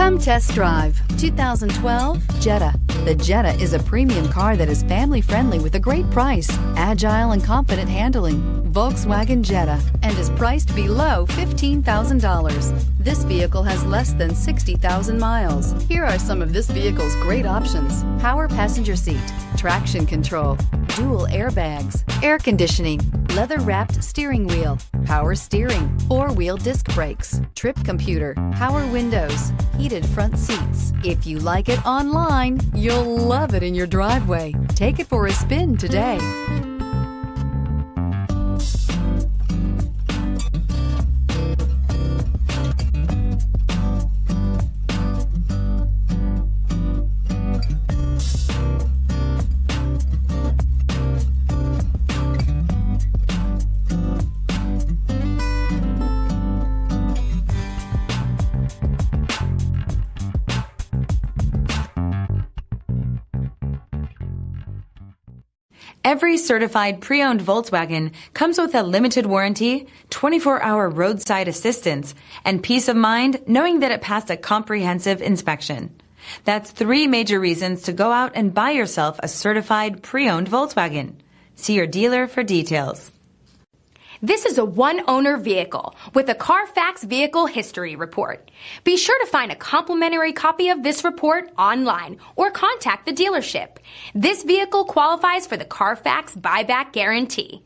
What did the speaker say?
Come test drive 2012 Jetta. The Jetta is a premium car that is family-friendly with a great price, agile and confident handling. Volkswagen Jetta, and is priced below $15,000. This vehicle has less than 60,000 miles. Here are some of this vehicle's great options: power passenger seat, traction control, dual airbags, air conditioning, leather-wrapped steering wheel, power steering, four-wheel disc brakes, trip computer, power windows, heated front seats. If you like it online, you'll love it in your driveway. Take it for a spin today. Every certified pre-owned Volkswagen comes with a limited warranty, 24-hour roadside assistance, and peace of mind knowing that it passed a comprehensive inspection. That's 3 major reasons to go out and buy yourself a certified pre-owned Volkswagen. See your dealer for details. This is a one-owner vehicle with a Carfax Vehicle History Report. Be sure to find a complimentary copy of this report online or contact the dealership. This vehicle qualifies for the Carfax Buyback Guarantee.